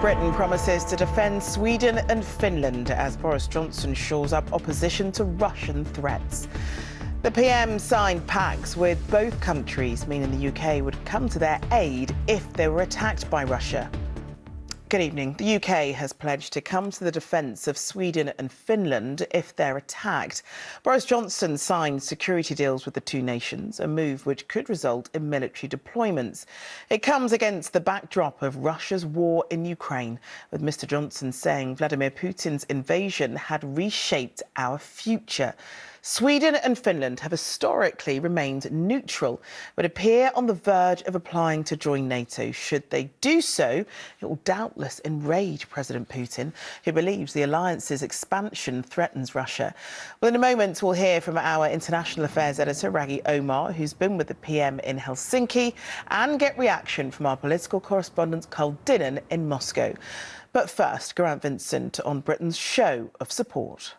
Britain promises to defend Sweden and Finland as Boris Johnson shores up opposition to Russian threats. The PM signed pacts with both countries, meaning the UK would come to their aid if they were attacked by Russia. Good evening. The UK has pledged to come to the defence of Sweden and Finland if they're attacked. Boris Johnson signed security deals with the two nations, a move which could result in military deployments. It comes against the backdrop of Russia's war in Ukraine, with Mr Johnson saying Vladimir Putin's invasion had reshaped our future. Sweden and Finland have historically remained neutral, but appear on the verge of applying to join NATO. Should they do so, it will doubtless enrage President Putin, who believes the alliance's expansion threatens Russia. Well, in a moment, we'll hear from our international affairs editor, Raghi Omar, who's been with the PM in Helsinki, and get reaction from our political correspondent, Carl Dinnan, in Moscow. But first, Geraint Vincent on Britain's show of support.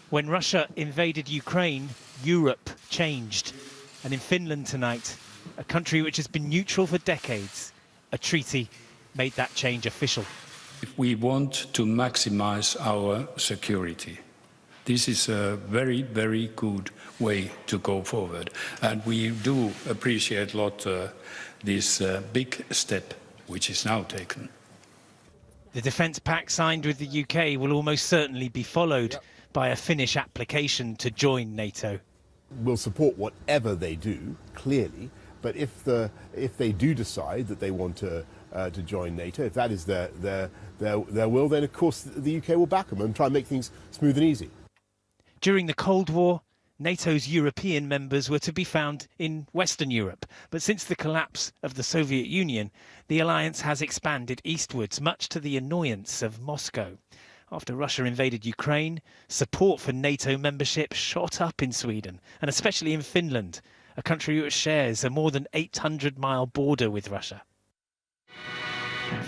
When Russia invaded Ukraine, Europe changed. And in Finland tonight, a country which has been neutral for decades, a treaty made that change official. If we want to maximize our security, this is a very, very good way to go forward. And we do appreciate a lot this big step which is now taken. The defence pact signed with the UK will almost certainly be followed by a Finnish application to join NATO. We'll support whatever they do, clearly, but if they do decide that they want to join NATO, if that is their will, then of course the UK will back them and try and make things smooth and easy. During the Cold War, NATO's European members were to be found in Western Europe, but since the collapse of the Soviet Union, the alliance has expanded eastwards, much to the annoyance of Moscow. After Russia invaded Ukraine, support for NATO membership shot up in Sweden, and especially in Finland, a country which shares a more than 800-mile border with Russia.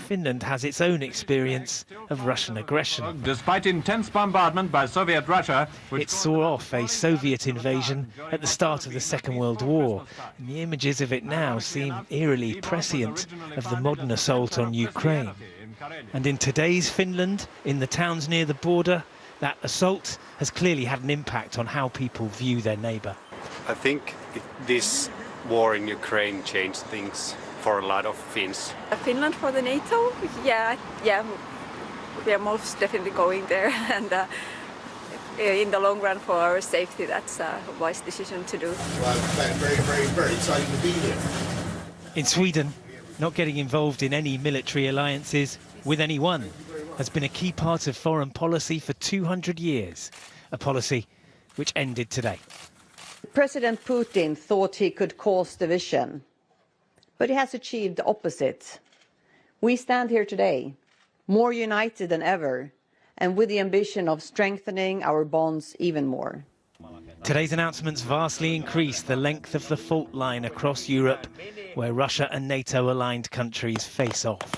Finland has its own experience of Russian aggression. Despite intense bombardment by Soviet Russia, it saw off a Soviet invasion at the start of the Second World War, and the images of it now seem eerily prescient of the modern assault on Ukraine. And in today's Finland, in the towns near the border, that assault has clearly had an impact on how people view their neighbour. I think this war in Ukraine changed things for a lot of Finns. Finland for the NATO? Yeah, we are most definitely going there, and in the long run for our safety, that's a wise decision to do. Well, very exciting to be here. In Sweden, not getting involved in any military alliances with anyone has been a key part of foreign policy for 200 years, a policy which ended today. President Putin thought he could cause division, but he has achieved the opposite. We stand here today, more united than ever, and with the ambition of strengthening our bonds even more. Today's announcements vastly increase the length of the fault line across Europe, where Russia and NATO-aligned countries face off.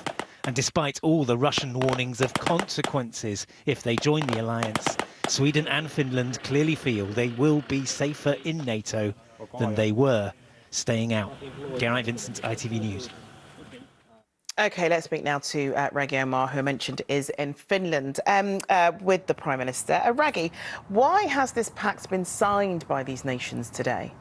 And despite all the Russian warnings of consequences if they join the alliance, Sweden and Finland clearly feel they will be safer in NATO than they were staying out. Geraint Vincent, ITV News. OK, let's speak now to Raghi Omar, who I mentioned is in Finland with the Prime Minister. Raghi, why has this pact been signed by these nations today?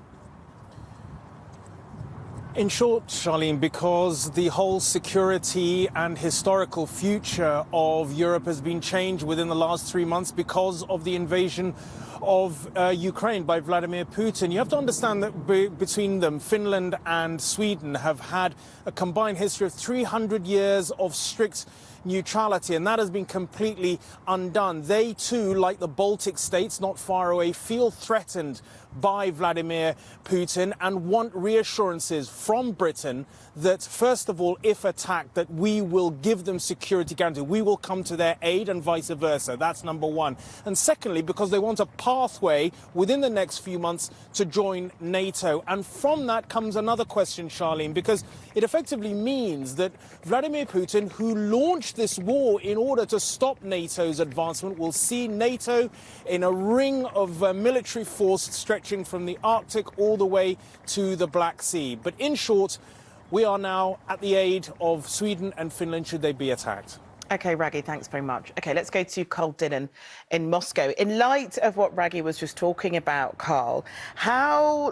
In short, Charlene, because the whole security and historical future of Europe has been changed within the last 3 months because of the invasion of Ukraine by Vladimir Putin. You have to understand that between them, Finland and Sweden have had a combined history of 300 years of strict neutrality, and that has been completely undone. They too, like the Baltic states not far away, feel threatened by Vladimir Putin and want reassurances from Britain that, first of all, if attacked, that we will give them security guarantee. We will come to their aid and vice versa. That's number one. And secondly, because they want a pathway within the next few months to join NATO. And from that comes another question, Charlene, because it effectively means that Vladimir Putin, who launched this war in order to stop NATO's advancement, will see NATO in a ring of military force stretching from the Arctic all the way to the Black Sea. But in short, We are now at the aid of Sweden and Finland should they be attacked. OK, Raggy, thanks very much. OK, let's go to Carl Dinnan in Moscow. In light of what Raggy was just talking about, Carl, how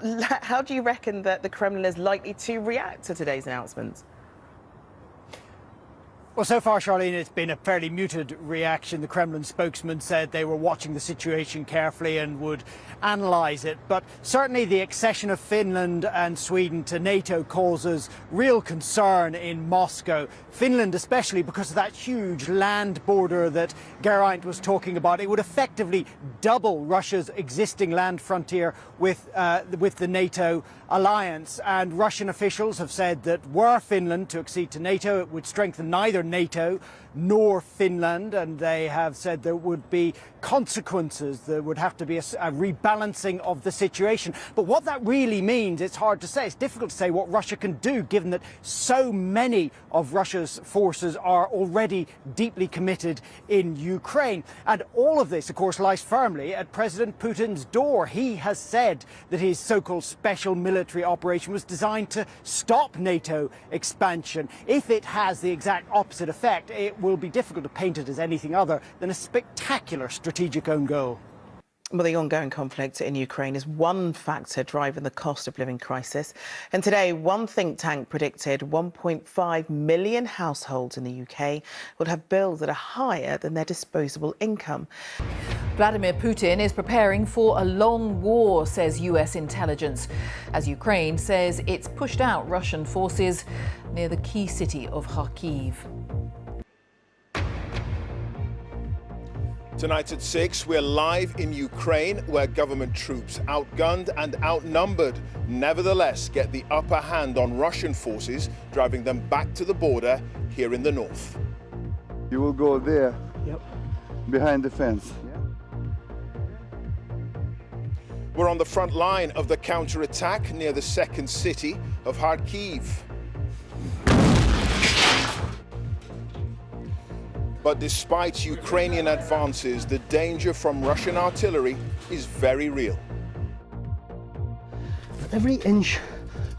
do you reckon that the Kremlin is likely to react to today's announcements? Well, so far, Charlene, it's been a fairly muted reaction. The Kremlin spokesman said they were watching the situation carefully and would analyse it. But certainly the accession of Finland and Sweden to NATO causes real concern in Moscow. Finland especially because of that huge land border that Geraint was talking about. It would effectively double Russia's existing land frontier with the NATO alliance. And Russian officials have said that were Finland to accede to NATO, it would strengthen neither NATO nor Finland, and they have said there would be consequences. There would have to be a rebalancing of the situation. But what that really means, it's hard to say. It's difficult to say what Russia can do, given that so many of Russia's forces are already deeply committed in Ukraine. And all of this, of course, lies firmly at President Putin's door. He has said that his so-called special military operation was designed to stop NATO expansion. If it has the exact opposite effect, it will be difficult to paint it as anything other than a spectacular strategic own goal. Well, the ongoing conflict in Ukraine is one factor driving the cost of living crisis. And today, one think tank predicted 1.5 million households in the UK would have bills that are higher than their disposable income. Vladimir Putin is preparing for a long war, says US intelligence, as Ukraine says it's pushed out Russian forces near the key city of Kharkiv. Tonight at 6, we're live in Ukraine, where government troops, outgunned and outnumbered, nevertheless get the upper hand on Russian forces, driving them back to the border here in the north. You will go there, behind the fence. We're on the front line of the counter-attack near the second city of Kharkiv. But despite Ukrainian advances, the danger from Russian artillery is very real. Every inch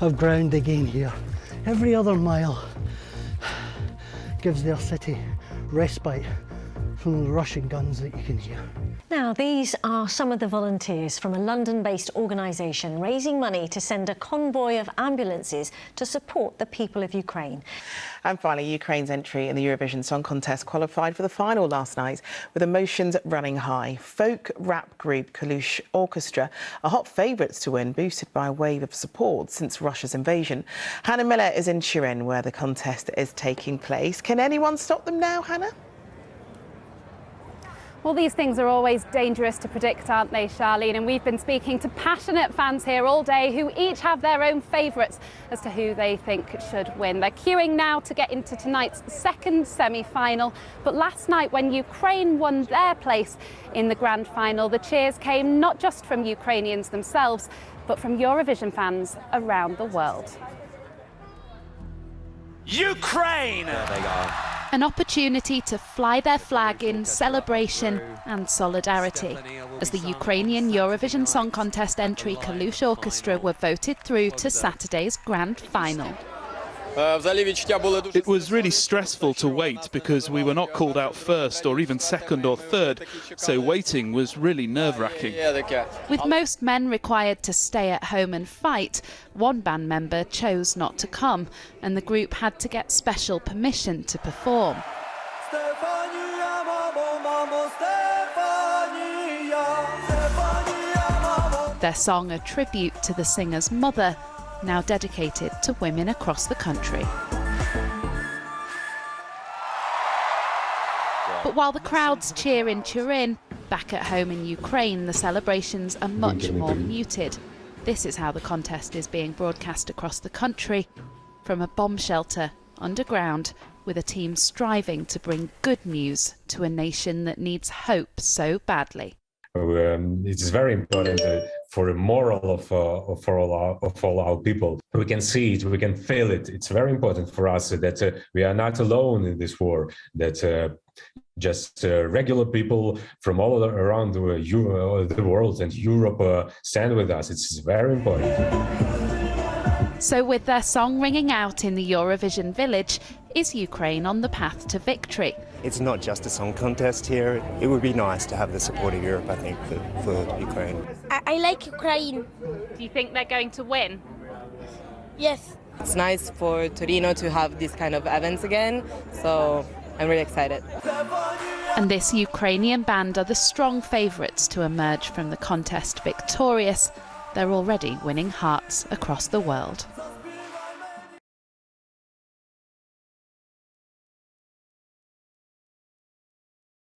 of ground they gain here, every other mile, gives their city respite from the Russian guns that you can hear. Now, these are some of the volunteers from a London-based organisation raising money to send a convoy of ambulances to support the people of Ukraine. And finally, Ukraine's entry in the Eurovision Song Contest qualified for the final last night, with emotions running high. Folk rap group Kalush Orchestra are hot favourites to win, boosted by a wave of support since Russia's invasion. Hannah Miller is in Turin, where the contest is taking place. Can anyone stop them now, Hannah? Well, these things are always dangerous to predict, aren't they, Charlene? And we've been speaking to passionate fans here all day who each have their own favourites as to who they think should win. They're queuing now to get into tonight's second semi-final. But last night, when Ukraine won their place in the grand final, the cheers came not just from Ukrainians themselves, but from Eurovision fans around the world. Ukraine! There they are. An opportunity to fly their flag in celebration and solidarity as the Ukrainian Eurovision Song Contest entry Kalush Orchestra were voted through to Saturday's grand final. It was really stressful to wait because we were not called out first or even second or third, so waiting was really nerve-wracking. With most men required to stay at home and fight, one band member chose not to come, and the group had to get special permission to perform. Their song, a tribute to the singer's mother, now dedicated to women across the country. But while the crowds cheer in Turin, back at home in Ukraine, the celebrations are much more muted. This is how the contest is being broadcast across the country, from a bomb shelter underground, with a team striving to bring good news to a nation that needs hope so badly. It's very important for the moral of all our people. We can see it, we can feel it. It's very important for us that we are not alone in this war, that just regular people from all around the world and Europe stand with us. It's very important. So with their song ringing out in the Eurovision village, is Ukraine on the path to victory? It's not just a song contest here. It would be nice to have the support of Europe, I think, for Ukraine. I like Ukraine. Do you think they're going to win? Yes. It's nice for Torino to have these kind of events again, so I'm really excited. And this Ukrainian band are the strong favourites to emerge from the contest victorious. They're already winning hearts across the world.